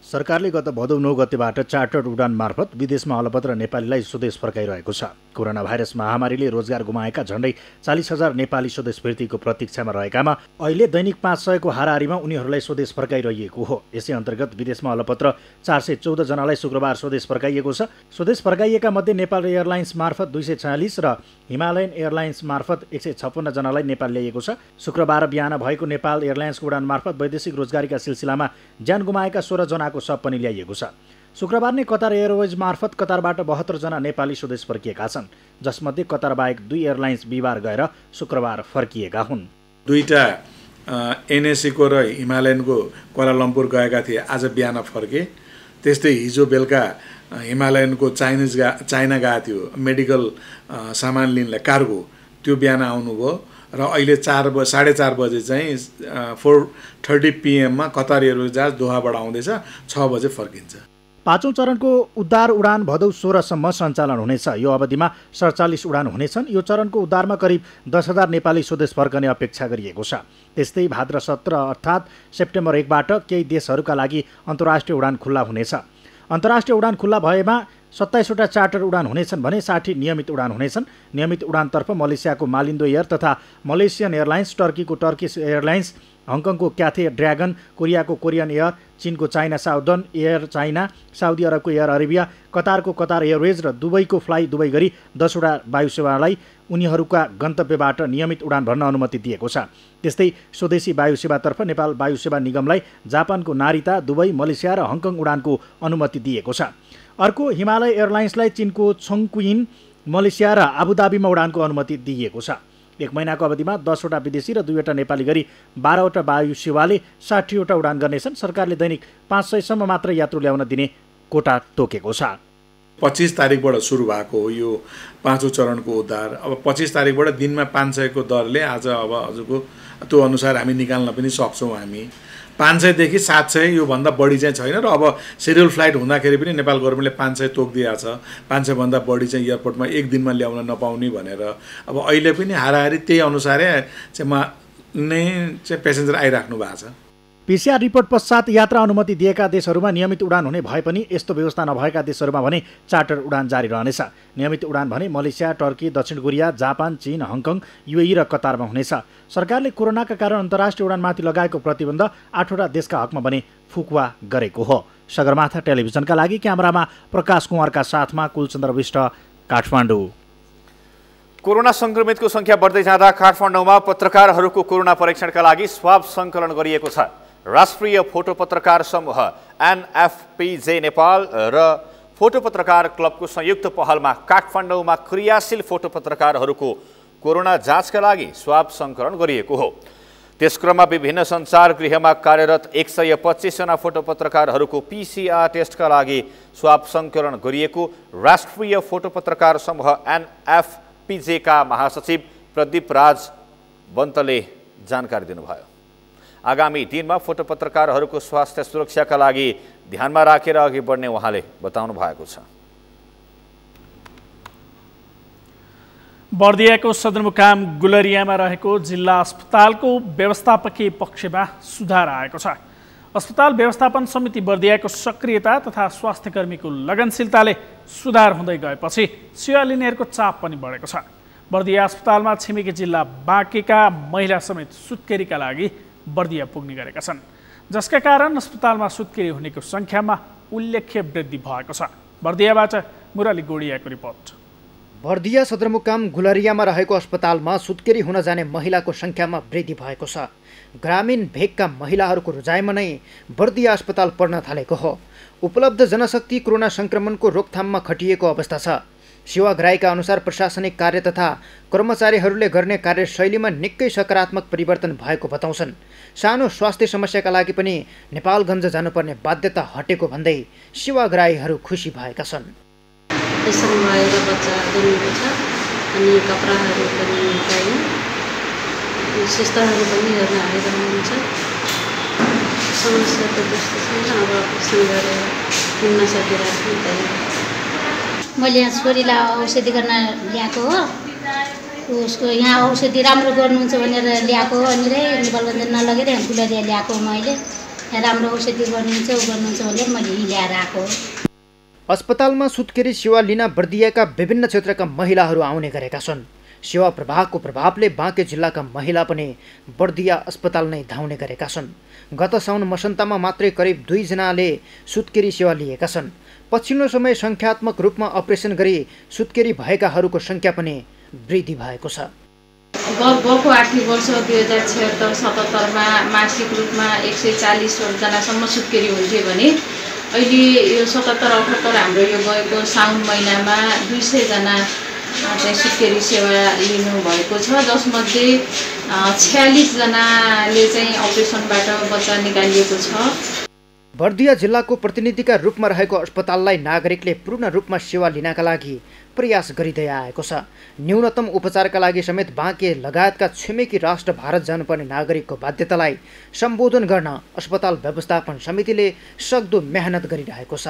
सरकारले गत भदौ 9 गतेबाट चार्टर्ड उडान मार्फत विदेशमा अलपत्र नेपालीलाई स्वदेश फर्काइरहेको छ। कोरोना भाइरस महामारीले रोजगार गुमाएका झण्डै 40,000 नेपाली स्वदेश फिर्तीको प्रतीक्षामा रहेकामा अहिले दैनिक 500 को हाराहारीमा उनीहरूलाई स्वदेश फर्काइरहेको हो। यसै अन्तर्गत विदेशमा अलपत्र 414 जनालाई शुक्रबार स्वदेश फर्काइएको छ। स्वदेश फर्काइएका मध्ये नेपाल एयरलाइन्स मार्फत 246 र हिमालयन एयरलाइन्स मार्फत 156 जनालाई नेपाल ल्याइएको छ। शुक्रबार बिहान भएको नेपाल एयरलाइन्सको उडान मार्फत वैदेशिक रोजगारीका सिलसिलामा ज्यान गुमाएका 16 जनाको शव पनि ल्याइएको छ। शुक्रबार नै कतार एयरवेज मार्फत कतारबाट 72 जना नेपाली स्वदेश फर्किएका छन्, जसमध्ये कतार बाहेक 2 एयरलाइन्स बिहिबार गएर शुक्रबार फर्किएका हुन्। दुईटा एनएससीको र हिमालयनको क्वालालम्पुर गएका थिए, आज बिहान फर्के। त्यस्तै हिजो बेलुका हिमालयनको चाइना गएको थियो मेडिकल सामान लिनलाई, कार्गो, त्यो बिहान आउनुभयो र अहिले 4:30 बजे चाहिँ 4:30 PM मा कतार एयरवेज जहाज दोहाबाट आउँदैछ, 6 बजे फर्किन्छ। 5औं चरणको उद्धार उडान भदौ 16 सम्म सञ्चालन हुनेछ। यो अवधिमा 47 उडान हुनेछन्। यो चरणको उद्धारमा करिब 10,000 नेपाली स्वदेश फर्कने अपेक्षा गरिएको छ। त्यस्तै भाद्र 17 अर्थात् सेप्टेम्बर 1 बाट केही देशहरूका लागि अन्तर्राष्ट्रिय उडान खुल्ला हुनेछ। अन्तर्राष्ट्रिय उडान खुल्ला भएमा 27 वटा चार्टर उडान हुनेछन् भने 60 नियमित उडान हुनेछन्। नियमित उडानतर्फ मलेसियाको मालिन्दो एयर तथा मलेसियन एयरलाइन्स, टर्कीको टर्किस एयरलाइन्स, हङकङको क्याथे ड्र्यागन, कोरियाको कोरियन एयर, चीनको चाइना साउदर्न एयर चाइना, साउदी अरबको एयर अरेबिया, कतारको कतार एयरवेज र दुबईको फ्लाइ दुबई गरी 10 वटा वायुसेवालाई उनीहरूका गन्तव्यबाट नियमित उडान भर्न अनुमति दिएको छ। त्यस्तै स्वदेशी वायुसेवातर्फ नेपाल वायुसेवा निगमलाई जापानको नारिता, दुबई, मलेसिया र हङकङ उडानको अनुमति दिएको छ। अर्को हिमालय एयरलाइन्सलाई चीनको छोङक्विन, मलेसिया र आबुधाबीमा उडानको अनुमति दिइएको छ। 1 महिनाको अवधिमा 10 वटा विदेशी र 2 वटा नेपाली गरी 12 वटा वायुसेवाले 60 वटा उडान गर्नेछन्। सरकारले दैनिक 500 सम्म मात्र यात्रु ल्याउन दिने कोटा तोकेको छ। 25 तारिकबाट सुरु भएको हो यो 5औं चरणको उद्धार। अब 25 तारिकबाट दिनमा 500 को दरले आज अब हजुरको त्यो अनुसार हामी निकाल्न पनि सक्छौँ। हामी 500 देखि 700 योभन्दा बढी चाहिँ छैन र अब सिरियल फ्लाइट हुँदाखेरि पनि नेपाल गभर्मेन्टले 500 तोकिदिएको छ। 500 भन्दा बढी चाहिँ एयरपोर्टमा एक दिनमा ल्याउन नपाउने भनेर। अब अहिले पनि हाराहारी त्यही अनुसारै चाहिँ पेसेन्जर आइराख्नु भएको छ। पीसीआर रिपोर्ट पश्चात यात्रा अनुमति दिएका देशहरूमा नियमित उडान हुने भए पनि यस्तो व्यवस्था नभएका देशहरूमा भने चार्टर उडान जारी रहनेछ। नियमित उडान भने मलेसिया, टर्की, दक्षिण कोरिया, जापान, चीन, हङकङ, युएई र कतारमा हुनेछ। सरकारले कोरोनाका कारण अन्तर्राष्ट्रिय उडानमाथि लगाएको प्रतिबन्ध 8 वटा देशका हकमा भने फुकुवा गरेको हो। सगरमाथा टेलिभिजनका लागि क्यामेरामा प्रकाश कुमारका साथमा कुलचन्द्र विष्ट, काठमाडौँ। कोरोना संक्रमितको संख्या बढ्दै जाँदा काठमाडौँमा पत्रकारहरूको कोरोना परीक्षणका लागि स्वाब सङ्कलन गरिएको छ। राष्ट्रिय फोटो पत्रकार समूह एनएफपीजे नेपाल र फोटो पत्रकार क्लबको संयुक्त पहलमा काठमाडौँमा क्रियाशील फोटो पत्रकारहरूको कोरोना जाँचका लागि स्वाब सङ्कलन गरिएको हो। त्यसक्रममा विभिन्न सञ्चार गृहमा कार्यरत 125 जना फोटो पत्रकारहरूको पीसीआर टेस्टका लागि स्वाब सङ्कलन गरिएको राष्ट्रिय फोटो पत्रकार समूह एनएफपीजे का महासचिव प्रदीप राज बन्तले जानकारी दिनुभयो। आगामी दिनमा फोटो पत्रकारहरूको स्वास्थ्य सुरक्षाका लागि ध्यानमा राखेर अघि बढ्ने उहाँले बताउनु भएको छ। बर्दियाको सदरमुकाम गुलरियामा रहेको जिल्ला अस्पतालको व्यवस्थापकीय पक्षमा सुधार आएको छ। अस्पताल व्यवस्थापन समिति बर्दियाको सक्रियता तथा स्वास्थ्यकर्मीको लगनशीलताले सुधार हुँदै गएपछि सेवा लिनेहरूको चाप पनि बढेको छ। बर्दिया अस्पतालमा छिमेकी जिल्ला बाँकेका महिला समेत सुत्केरीका लागि बर्दिया पुग्ने गरेका छन्, जसका कारण अस्पतालमा सुत्केरी हुनेको सङ्ख्यामा उल्लेख्य वृद्धि भएको छ। बर्दियाबाट मुरली गोडियाको रिपोर्ट। बर्दिया सदरमुकाम गुलरियामा रहेको अस्पतालमा सुत्केरी हुन जाने महिलाको सङ्ख्यामा वृद्धि भएको छ। ग्रामीण भेगका महिलाहरूको रुझाइमा नै बर्दिया अस्पताल पर्न थालेको हो। उपलब्ध जनशक्ति कोरोना सङ्क्रमणको रोकथाममा खटिएको अवस्था छ। सेवाग्राहीका अनुसार प्रशासनिक कार्य तथा कर्मचारीहरूले गर्ने कार्यशैलीमा निकै सकारात्मक परिवर्तन भएको बताउँछन्। सानो स्वास्थ्य समस्याका लागि पनि नेपालगञ्ज जानुपर्ने बाध्यता हटेको भन्दै सेवाग्राहीहरू खुसी भएका छन्। पेसेन्ट भएर बच्चा जन्मेको छ अनि कपडाहरू पनि चाहियो, सिस्टरहरू पनि हेर्न आइरहनुहुन्छ। समस्या त त्यस्तो छैन, अब अपरेसन गरेर हिँड्न सकिरहेको त्यही। मैले यहाँ छोरीलाई औषधि गर्न ल्याएको हो, उसको यहाँ औषधि राम्रो गर्नुहुन्छ भनेर ल्याएको हो। अनि नेपालगञ्ज नलगेर यहाँ गुलरिया ल्याएको मैले, यहाँ राम्रो औषधि गर्नुहुन्छ भनेर मैले यहीँ ल्याएर आएको हो। अस्पतालमा सुत्केरी सेवा लिन बर्दियाका विभिन्न क्षेत्रका महिलाहरू आउने गरेका छन्। सेवा प्रवाहको प्रभावले बाँके जिल्लाका महिला पनि बर्दिया अस्पताल नै धाउने गरेका छन्। गत साउन मसन्तामा मात्रै करिब 2 जनाले सुत्केरी सेवा लिएका छन्। पछिल्लो समय सङ्ख्यात्मक रूपमा अपरेसन गरी सुत्केरी भएकाहरूको सङ्ख्या पनि वृद्धि भएको छ। गएको आर्थिक वर्ष 2076-77मा मासिक रूपमा 140 जनासम्म सुत्केरी हुन्थ्यो भने अहिले यो 77-78 हाम्रो यो गएको साउन महिनामा 200 जना चाहिँ सुत्केरी सेवा लिनुभएको छ, जसमध्ये 46 जनाले चाहिँ अपरेसनबाट बच्चा निकालिएको छ। बर्दिया जिल्लाको प्रतिनिधिका रूपमा रहेको अस्पताललाई नागरिकले पूर्ण रूपमा सेवा लिनका लागि प्रयास गरिँदै आएको छ। न्यूनतम उपचारका लागि समेत बाँके लगायतका छिमेकी राष्ट्र भारत जानुपर्ने नागरिकको बाध्यतालाई सम्बोधन गर्न अस्पताल व्यवस्थापन समितिले सक्दो मेहनत गरिरहेको छ।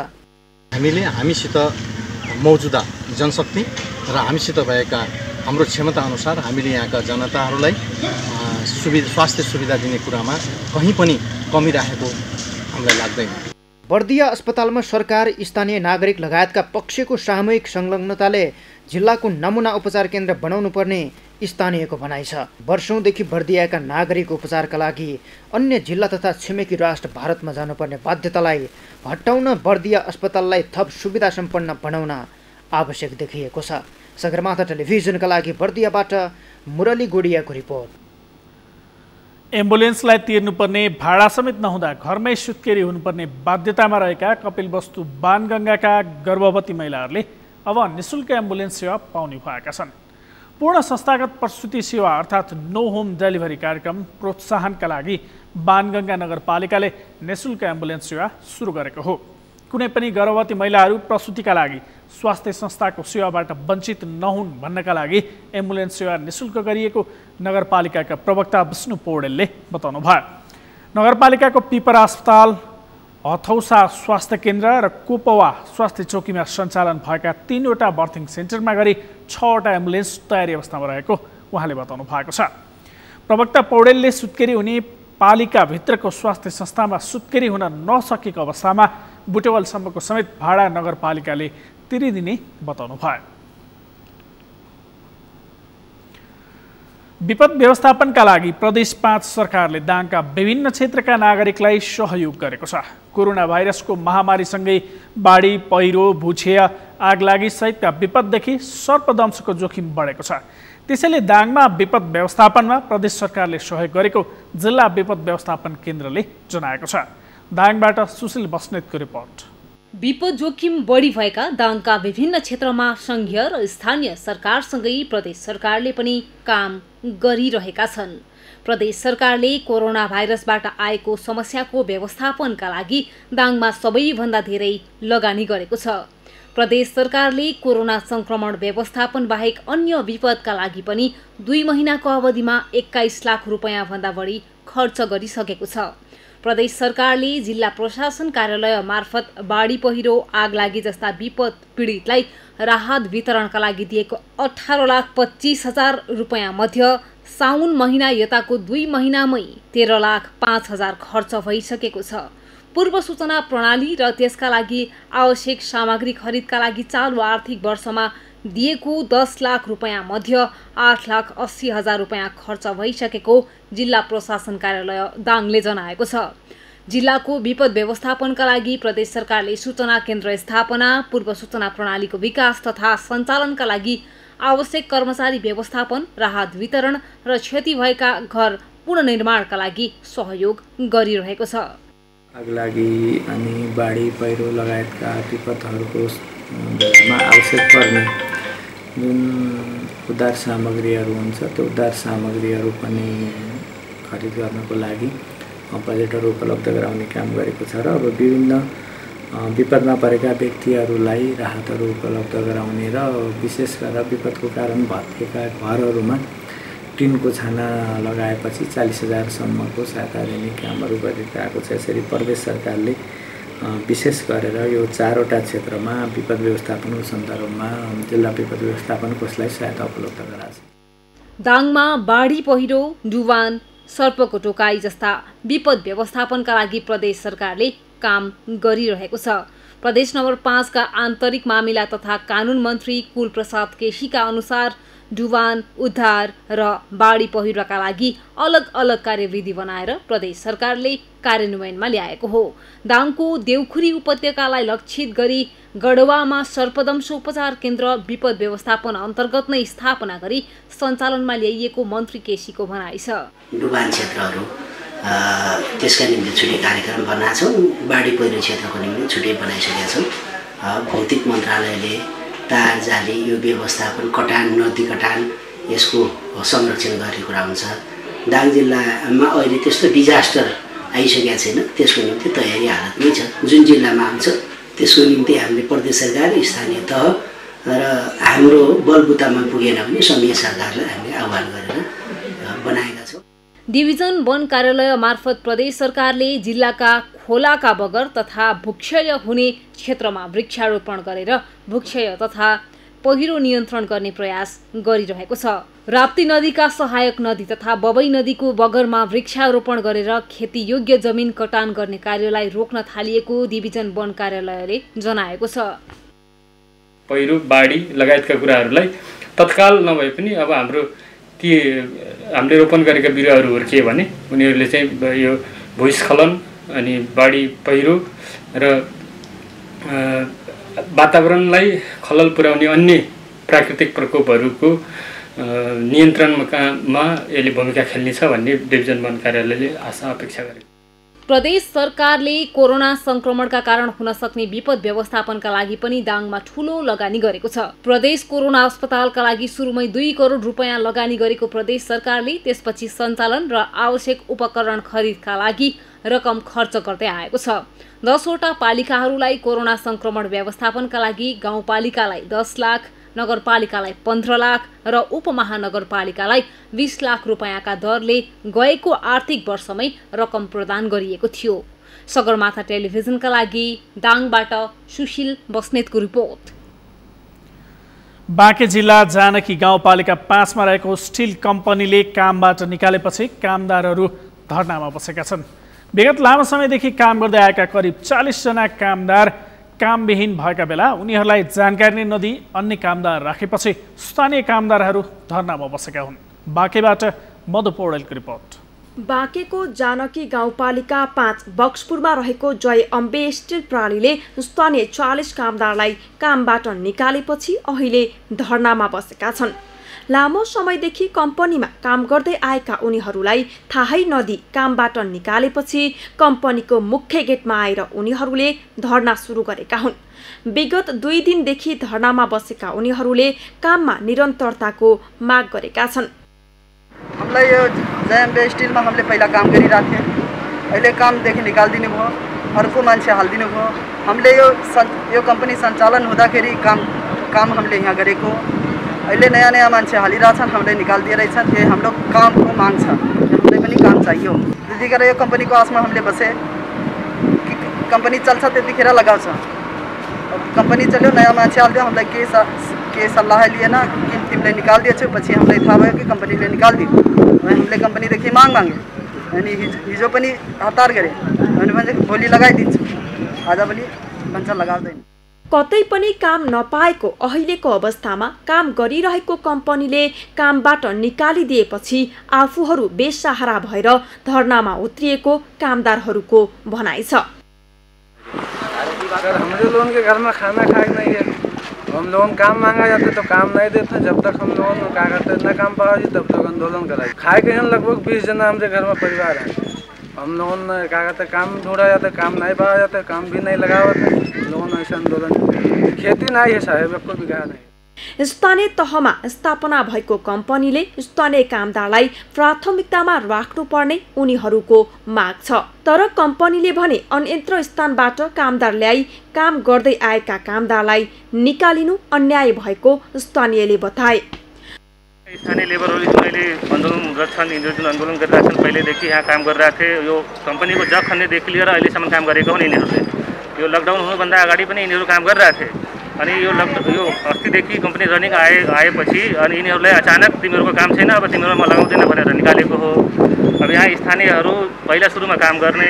हामीसित मौजुदा जनशक्ति र हामीसित भएका हाम्रो क्षमता अनुसार हामीले यहाँका जनताहरूलाई स्वास्थ्य सुविधा दिने कुरामा कहीँ पनि कमी राखेको हामीलाई लाग्दैन। बर्दिया अस्पतालमा सरकार, स्थानीय नागरिक लगायतका पक्षको सामूहिक संलग्नताले जिल्लाको नमुना उपचार केन्द्र बनाउनु पर्ने स्थानीयको भनाइ छ। वर्षौंदेखि बर्दियाका नागरिक उपचारका लागि अन्य जिल्ला तथा छिमेकी राष्ट्र भारतमा जानुपर्ने बाध्यतालाई हटाउन बर्दिया अस्पताललाई थप सुविधा सम्पन्न बनाउन आवश्यक देखिएको छ। सगरमाथा टेलिभिजनका लागि बर्दियाबाट मुरली गोडियाको रिपोर्ट। एम्बुलेन्सलाई तिर्नुपर्ने भाडा समेत नहुँदा घरमै सुत्केरी हुनुपर्ने बाध्यतामा रहेका कपिलवस्तु बाणगङ्गाका गर्भवती महिलाहरूले अब निःशुल्क एम्बुलेन्स सेवा पाउने भएका छन्। पूर्ण संस्थागत प्रसुति सेवा अर्थात् नो होम डेलिभरी कार्यक्रम प्रोत्साहनका लागि बाणगङ्गा नगरपालिकाले निःशुल्क एम्बुलेन्स सेवा सुरु गरेको हो। कुनै पनि गर्भवती महिलाहरू प्रसुतिका लागि स्वास्थ्य संस्थाको सेवाबाट वञ्चित नहुन् भन्नका लागि एम्बुलेन्स सेवा निःशुल्क गरिएको नगरपालिकाका प्रवक्ता विष्णु पौडेलले बताउनुभयो। नगरपालिकाको पिपरा अस्पताल, हथौसा स्वास्थ्य केन्द्र र कोपवा स्वास्थ्य चौकीमा सञ्चालन भएका 3वटा बर्थिङ सेन्टरमा गरी 6वटा एम्बुलेन्स तयारी अवस्थामा रहेको उहाँले बताउनु भएको छ। प्रवक्ता पौडेलले सुत्केरी हुने पालिकाभित्रको स्वास्थ्य संस्थामा सुत्केरी हुन नसकेको अवस्थामा बुटेवलसम्मको समेत भाडा नगरपालिकाले तिरिदिने बताउनु भयो। विपद व्यवस्थापनका लागि प्रदेश 5 सरकारले दाङका विभिन्न क्षेत्रका नागरिकलाई सहयोग गरेको छ। कोरोना भाइरसको महामारीसँगै बाढी, पहिरो, भूक्षय, आगलागी सहितका विपददेखि सर्पदंशको जोखिम बढेको छ। त्यसैले दाङमा विपद व्यवस्थापनमा प्रदेश सरकारले सहयोग गरेको जिल्ला विपद व्यवस्थापन केन्द्रले जनाएको छ। दाङबाट सुशील बस्नेतको रिपोर्ट। विपद जोखिम बढी भएका दाङका विभिन्न क्षेत्रमा संघीय र स्थानीय सरकारसँगै प्रदेश सरकारले पनि काम गरिरहेका छन्। प्रदेश सरकारले कोरोना भाइरसबाट आएको समस्याको व्यवस्थापनका लागि दाङमा सबैभन्दा धेरै लगानी गरेको छ। प्रदेश सरकारले कोरोना संक्रमण व्यवस्थापन बाहेक अन्य विपदका लागि पनि 2 महिनाको अवधिमा 21 लाख रुपैयाँ भन्दा बढी खर्च गरिसकेको छ। प्रदेश सरकारले जिल्ला प्रशासन कार्यालय मार्फत बाढी, पहिरो, आगलागी जस्ता विपद पीडितलाई राहत वितरणका लागि दिएको 18,25,000 रुपैयाँ मध्ये साउन महिना यताको 2 महिनामै 13,05,000 खर्च भइसकेको छ। पूर्व सूचना प्रणाली र त्यसका लागि आवश्यक सामग्री खरिदका लागि चालु आर्थिक वर्षमा दिएको 10 लाख रुपैयाँ मध्ये 8,80,000 रुपैयाँ खर्च भइसकेको जिल्ला प्रशासन कार्यालय दाङले जनाएको छ। जिल्लाको विपद व्यवस्थापनका लागि प्रदेश सरकारले सूचना केन्द्र स्थापना, पूर्व सूचना प्रणालीको विकास तथा सञ्चालनका लागि आवश्यक कर्मचारी व्यवस्थापन, राहत वितरण र क्षति भएका घर पुनर्निर्माणका लागि सहयोग गरिरहेको छ। आगलागी अनि बाढी पहिरो लगायतका विपदहरूको बेलामा आवश्यक पर्ने जुन उद्धार सामग्रीहरू हुन्छ त्यो उद्धार सामग्रीहरू पनि खरिद गर्नको लागि बजेटहरू उपलब्ध गराउने काम गरेको छ र अब विभिन्न विपदमा परेका व्यक्तिहरूलाई राहतहरू उपलब्ध गराउने र विशेष गरेर विपदको कारण भत्केका घरहरूमा टिनको छाना लगाएपछि 40,000सम्मको सहायता दिने कामहरू गरिरहेको छ। यसरी प्रदेश सरकारले विशेष गरेर यो 4वटा क्षेत्रमा विपद व्यवस्थापनको सन्दर्भमा जिल्ला विपद व्यवस्थापन कोषलाई सहायता उपलब्ध गराएको छ। दाङमा बाढी पहिरो, डुबान, सर्पको टोकाई जस्ता विपद व्यवस्थापनका लागि प्रदेश सरकारले काम गरिरहेको छ। प्रदेश नम्बर 5 का आन्तरिक मामिला तथा कानुन मन्त्री कुलप्रसाद केसीका अनुसार डुबान, उद्धार र बाढी पहिरोका लागि अलग अलग कार्यविधि बनाएर प्रदेश सरकारले कार्यान्वयनमा ल्याएको हो। दाङको देउखुरी उपत्यकालाई लक्षित गरी गढवामा सर्पदंश उपचार केन्द्र विपद व्यवस्थापन अन्तर्गत नै स्थापना गरी सञ्चालनमा ल्याइएको मन्त्री केसीको भनाइ छ। डुबान क्षेत्रहरू त्यसका निम्ति छुट्टै कार्यक्रम बनाएका छौँ। बाढी पहिरो क्षेत्रको निम्ति छुट्टै बनाइसकेका छौँ। भौतिक मन्त्रालयले तार जाली यो व्यवस्थापन, कटान, नदी कटान यसको संरक्षण गर्ने कुरा हुन्छ। दाङ जिल्लामा अहिले त्यस्तो डिजास्टर आइसकेका छैन, त्यसको निम्ति तयारी हालतमै छ। जुन जिल्लामा आउँछ त्यसको निम्ति हामीले प्रदेश सरकार, स्थानीय तह र हाम्रो बलबुतामा पुगेन भने सङ्घीय सरकारलाई हामीले आह्वान गरेर बनाएका छौँ। डिभिजन वन कार्यालय मार्फत प्रदेश सरकारले जिल्लाका खोलाका बगर तथा भूक्षय हुने क्षेत्रमा वृक्षारोपण गरेर भूक्षय तथा पहिरो नियन्त्रण गर्ने प्रयास गरिरहेको छ। राप्ती नदीका सहायक नदी तथा बबई नदीको बगरमा वृक्षारोपण गरेर खेतीयोग्य जमिन कटान गर्ने कार्यलाई रोक्न थालिएको डिभिजन वन कार्यालयले जनाएको छ। पहिरो, बाढी लगायतका कुराहरूलाई तत्काल नभए पनि अब हाम्रो ती हामीले रोपन गरेका बिरुवाहरू हुर्किए भने उनीहरूले चाहिँ यो भूस्खलन अनि बाढी पहिरो र वातावरणलाई खलल पुर्याउने अन्य प्राकृतिक प्रकोपहरूको नियन्त्रणमा यसले भूमिका खेल्नेछ भन्ने डिभिजन वन कार्यालयले आशा अपेक्षा गरेको। प्रदेश सरकारले कोरोना संक्रमणका कारण हुन सक्ने विपद व्यवस्थापनका लागि पनि दाङमा ठूलो लगानी गरेको छ। प्रदेश कोरोना अस्पतालका लागि सुरुमै 2 करोड रुपैयाँ लगानी गरेको प्रदेश सरकारले त्यसपछि सञ्चालन र आवश्यक उपकरण खरिदका लागि रकम खर्च गर्दै आएको छ। 10 वटा पालिकाहरूलाई कोरोना संक्रमण व्यवस्थापनका लागि गाउँपालिकालाई 10 लाख, नगरपालिकालाई 15 लाख र उपमहानगरपालिकालाई 20 लाख रुपैयाँका दरले गएको आर्थिक वर्षमै रकम प्रदान गरिएको थियो। सगरमाथा टेलिभिजनका लागि दाङबाट सुशील बस्नेतको रिपोर्ट। बाँके जिल्ला जानकी गाउँपालिका 5 मा रहेको स्टिल कम्पनीले कामबाट निकालेपछि कामदारहरू धरनामा बसेका छन्। विगत लामो समयदेखि काम गर्दै आएका करिब 40 जना कामदार कामविहीन भएका बेला उनीहरूलाई जानकारी नै नदिई अन्य कामदार राखेपछि स्थानीय कामदारहरू धरनामा बसेका हुन्। बाँकेबाट मधु पौडेलको रिपोर्ट। बाँकेको जानकी गाउँपालिका 5 बक्सपुरमा रहेको जय अम्बे स्टिल प्रणालीले स्थानीय 40 कामदारलाई कामबाट निकालेपछि अहिले धरनामा बसेका छन्। लामो समयदेखि कम्पनीमा काम गर्दै आएका उनीहरूलाई थाहै नदिई कामबाट निकालेपछि कम्पनीको मुख्य गेटमा आएर उनीहरूले धरना सुरु गरेका हुन्। विगत 2 दिनदेखि धरनामा बसेका उनीहरूले काममा निरन्तरताको माग गरेका छन्। हामीलाई यो जयम्बे स्टिलमा हामीले पहिला काम गरिरहेको थियौँ, अहिले कामदेखि निकालिदिनु भयो, अर्को मान्छे हालिदिनु भयो। हामीले यो कम्पनी सञ्चालन हुँदाखेरि काम हामीले यहाँ गरेको, अहिले नयाँ मान्छे हालिरहेछन्, हामीले निकालिदिए रहेछन्। ये हाम्रो कामको माग छ, हामीलाई पनि काम चाहियो। त्यतिखेर यो कम्पनीको आसमा हामीले बसे कि कम्पनी चल्छ त्यतिखेर लगाउँछ। कम्पनी चल्यो, नयाँ मान्छे हालिदियो, हामीलाई के सल्लाह लिएन कि तिमीले निकालिदिएछौ। पछि हामीलाई थाहा भयो कि कम्पनीले निकालिदियो। हामीले कम्पनीदेखि माग माग्यो अनि हिजो पनि हतार गरे। भने भोलि लगाइदिन्छु, आज पनि भन्छ लगाउँदैन। कतै पनि काम नपाएको अहिलेको अवस्थामा काम गरिरहेको कम्पनीले कामबाट निकालिदिएपछि आफूहरू बेसहारा भएर धरनामा उत्रिएको कामदारहरूको भनाइ छ। हमरे लोगों के घर में खाना खाए नहीं है, हम लोग काम मांगा जाते तो काम नहीं देते। जब तक हम लोगों को क्या करते न काम पाओ जी तब तक आंदोलन कराए। खाए के लगभग 20 जना हमारे घर में परिवार है। हम लोगों ने क्या कहते काम ढूंढा जाता, काम नहीं पाया जाता, काम भी नहीं लगा हुआ था। लोगों ने ऐसे आंदोलन, खेती नहीं है साहेब, कोई भी कहा नहीं। स्थानीय तहमा स्थापना भएको कम्पनीले स्थानीय कामदारलाई प्राथमिकतामा राख्नुपर्ने उनीहरूको माग छ। तर कम्पनीले भने अन्यत्र स्थानबाट कामदार ल्याई काम गर्दै आएका कामदारलाई निकालिनु अन्याय भएको स्थानीयले बताए। स्थानीय लेबरहरूले जुन अहिले आन्दोलन गर्छन्, यिनीहरू जुन आन्दोलन गरिरहेछन्, पहिलेदेखि यहाँ काम गरिरहेको थिए। यो कम्पनीको जग खन्नेदेखि लिएर अहिलेसम्म काम गरेको हुन् यिनीहरूले। यो लकडाउन हुनुभन्दा अगाडि पनि यिनीहरू काम गरिरहेको थिए। अनि यो अस्तिदेखि कम्पनी रनिङ आएपछि अनि यिनीहरूलाई अचानक तिमीहरूको काम छैन, अब तिमीहरूमा लगाउँदैन भनेर निकालेको हो। अब यहाँ स्थानीयहरू पहिला सुरुमा काम गर्ने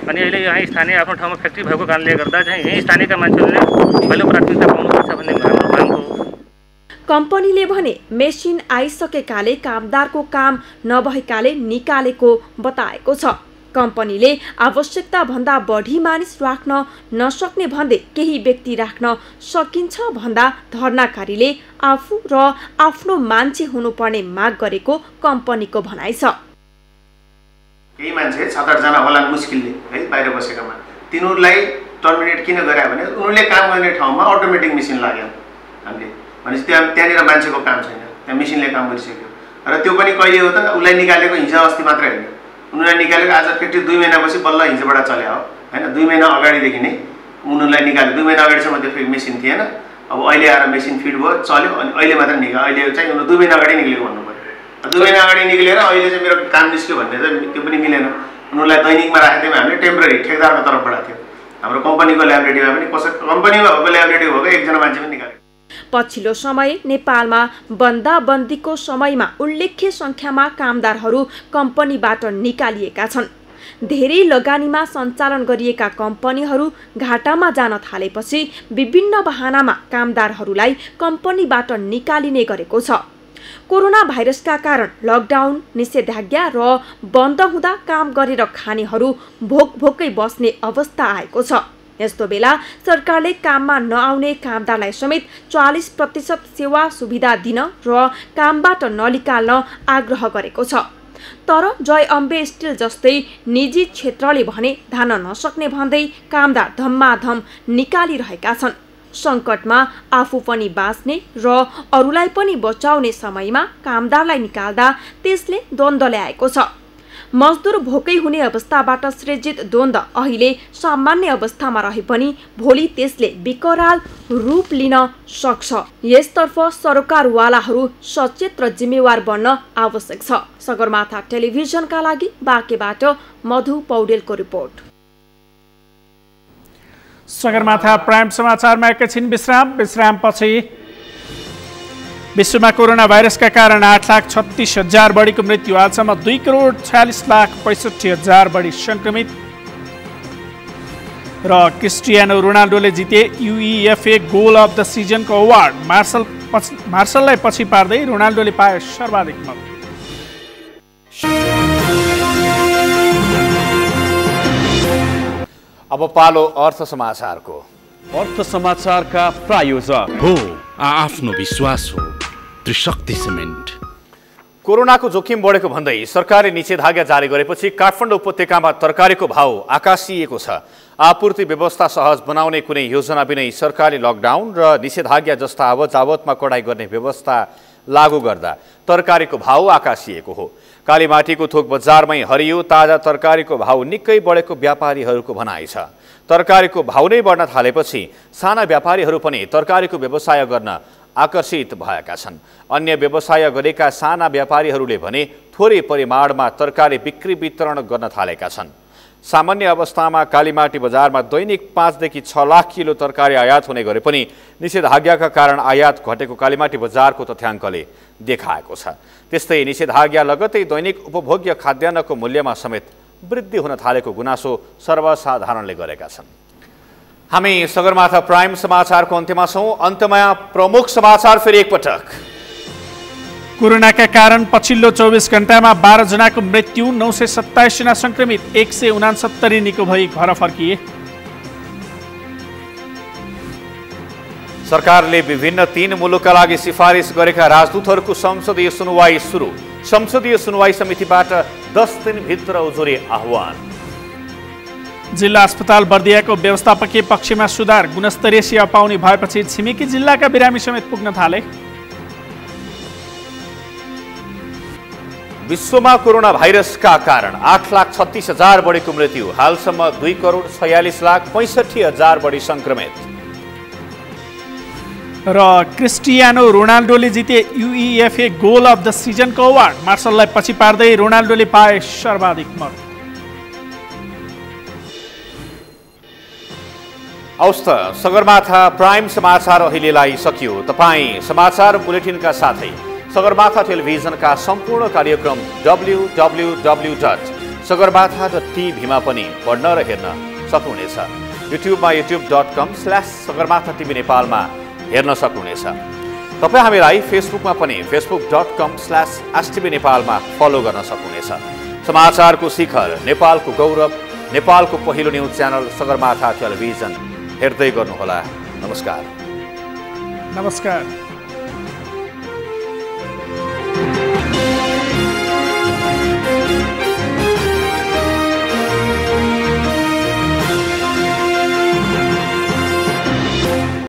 अनि अहिले यहाँ स्थानीय आफ्नो ठाउँमा फ्याक्ट्री भएको कारणले गर्दा चाहिँ यहीँ स्थानीयका मान्छेहरूले पहिलो प्राथमिकता पाउनुपर्छ भन्ने हाम्रो माग हो। कम्पनीले भने मेसिन आइसकेकाले कामदारको काम नभएकाले निकालेको बताएको छ। कम्पनीले आवश्यकता भन्दा बढी मानिस राख्न नसक्ने भन्दै केही व्यक्ति राख्न सकिन्छ भन्दा धरनाकारीले आफू र आफ्नो मान्छे हुनुपर्ने माग गरेको कम्पनीको भनाइ छ। केही मान्छे 7-8 जना होला मुस्किलले है बाहिर बसेकामा, तिनीहरूलाई टर्मिनेट किन गरे भने उनीहरूले काम गर्ने ठाउँमा अटोमेटिक मेसिन लाग्यो। हामीले भनेपछि त्यहाँनिर मान्छेको काम छैन, त्यहाँ मेसिनले काम गरिसक्यो। र त्यो पनि कहिले हो त, उसलाई निकालेको हिजो अस्ति मात्र होइन, उनीहरूलाई निकालेको आज फ्याक्ट्री 2 महिनापछि बल्ल हिजोबाट चल्या हो होइन। 2 महिना अगाडिदेखि नै उनीहरूलाई निकाल्यो। 2 महिना अगाडिसम्म त्यो मेसिन थिएन, अब अहिले आएर मेसिन फिट भयो, चल्यो, अनि अहिले मात्र निकाल्यो। अहिले चाहिँ उनीहरू 2 महिना अगाडि निक्लेको भन्नु पऱ्यो। 2 महिना अगाडि निक्लेर अहिले चाहिँ मेरो काम निस्क्यो भन्ने चाहिँ त्यो पनि मिलेन। उनीहरूलाई दैनिकमा राखेको थियौँ हामीले, टेम्पररी ठेकदारको तर्फबाट थियो। हाम्रो कम्पनीको ल्याबोरेटरीमा पनि कम्पनीमा भएको ल्याबोरेटरी भएको 1 जना मान्छे पनि निकाल्यो। पछिल्लो समय नेपालमा बन्दाबन्दीको समयमा उल्लेख्य संख्यामा कामदारहरू कम्पनीबाट निकालिएका छन्। धेरै लगानीमा सञ्चालन गरिएका कम्पनीहरू घाटामा जान थालेपछि विभिन्न बहानामा कामदारहरूलाई कम्पनीबाट निकालिने गरेको छ। कोरोना भाइरसका कारण लकडाउन, निषेधाज्ञा र बन्द हुँदा काम गरेर खानेहरू भोकै बस्ने अवस्था आएको छ। यस्तो बेला सरकारले काममा नआउने कामदारलाई समेत 40% सेवा सुविधा दिन र कामबाट ननिकाल्न आग्रह गरेको छ। तर जय अम्बे स्टिल जस्तै निजी क्षेत्रले भने धान्न नसक्ने भन्दै कामदार धम्माधम निकालिरहेका छन्। सङ्कटमा आफू पनि बाँच्ने र अरूलाई पनि बचाउने समयमा कामदारलाई निकाल्दा त्यसले द्वन्द्व ल्याएको छ। मजदुर भोकै हुने अवस्थाबाट सृजित द्वन्द्व अहिले सामान्य अवस्थामा रहे पनि भोलि त्यसले विकराल रूप लिन सक्छ। यसतर्फ सरकारवालाहरू सचेत र जिम्मेवार बन्न आवश्यक छ। सगरमाथा टेलिभिजनका लागि बाँकेबाट मधु पौडेलको रिपोर्ट। सगरमाथा प्राइम समाचारमा एकैछिन विश्रामपछि विश्वमा कोरोना भाइरसका कारण 8,36,000 बढीको मृत्यु, आजसम्म 2,46,65,000 बढी संक्रमित र क्रिस्टियानो रोनाल्डोले जिते UEFA गोल अफ द सिजनको अवार्ड। मार्सललाई पछि पार्दै रोनाल्डोले पाए सर्वाधिक मत। अब पालो अर्थ समाचारको। अर्थ समाचारका प्रायोजक हो आफ्नो विश्वास हो त्रिशक्ति सिमेन्ट। कोरोनाको जोखिम बढेको भन्दै सरकारले निषेधाज्ञा जारी गरेपछि काठमाडौँ उपत्यकामा तरकारीको भाउ आकाशिएको छ। आपूर्ति व्यवस्था सहज बनाउने कुनै योजना बिनै सरकारले लकडाउन र निषेधाज्ञा जस्ता आवत जावतमा कडाई गर्ने व्यवस्था लागू गर्दा तरकारीको भाउ आकाशिएको हो। कालीमाटीको थोक बजारमै हरियो ताजा तरकारीको भाउ निकै बढेको व्यापारीहरूको भनाइ छ। तरकारीको भाउ नै बढ्न थालेपछि साना व्यापारीहरू पनि तरकारीको व्यवसाय गर्न आकर्षित भएका छन्। अन्य व्यवसाय गरेका साना व्यापारीहरूले भने थोरै परिमाणमा तरकारी बिक्री वितरण गर्न थालेका छन्। सामान्य अवस्थामा कालीमाटी बजारमा दैनिक 5 देखि 6 लाख किलो तरकारी आयात हुने गरे पनि निषेधाज्ञाका कारण आयात घटेको कालीमाटी बजारको तथ्याङ्कले देखाएको छ। त्यस्तै निषेधाज्ञा लगतै दैनिक उपभोग्य खाद्यान्नको मूल्यमा समेत वृद्धि हुन थालेको गुनासो सर्वसाधारणले गरेका छन्। हामी सगरमाथा प्राइम समाचारको अन्त्यमा छौं। अन्तमा प्रमुख समाचार फेरि एकपटक। कोरोनाका कारण पछिल्लो 24 घण्टामा 12 जनाको मृत्यु, 927 जना संक्रमित, 169 निको भई घर फर्किए। सरकारले विभिन्न 3 मुलुकका लागि सिफारिस गरेका राजदूतहरूको संसदीय सुनवाई सुरु। संसदीय सुनवाई समितिबाट 10 दिनभित्र उजुरी आह्वान। जिल्ला अस्पताल बर्दियाको व्यवस्थापकीय पक्षमा सुधार, गुणस्तरीय सेवा पाउने भएपछि छिमेकी जिल्लाका बिरामी समेत पुग्न थाले। विश्वमा कोरोना भाइरसका कारण 8,36,000 बढीको मृत्यु, हालसम्म 2,46,65,000 बढी संक्रमित। र क्रिस्टियानो रोनाल्डोले जिते UEFA गोल अफ द सिजनको अवार्ड। मार्सललाई पछि पार्दै रोनाल्डोले पाए सर्वाधिक मत। हवस् त सगरमाथा प्राइम समाचार अहिलेलाई सकियो। तपाईँ समाचार बुलेटिनका साथै सगरमाथा टेलिभिजनका सम्पूर्ण कार्यक्रम www.sagarmatha.tv मा पनि पढ्न र हेर्न सक्नुहुनेछ। युट्युबमा youtube.com/sagarmatha TV नेपालमा हेर्न सक्नुहुनेछ। तपाईँ हामीलाई फेसबुकमा पनि facebook.com/astv नेपालमा फलो गर्न सक्नुहुनेछ। समाचारको शिखर, नेपालको गौरव, नेपालको पहिलो न्युज च्यानल सगरमाथा टेलिभिजन हेर्दै गर्नुहोला। नमस्कार।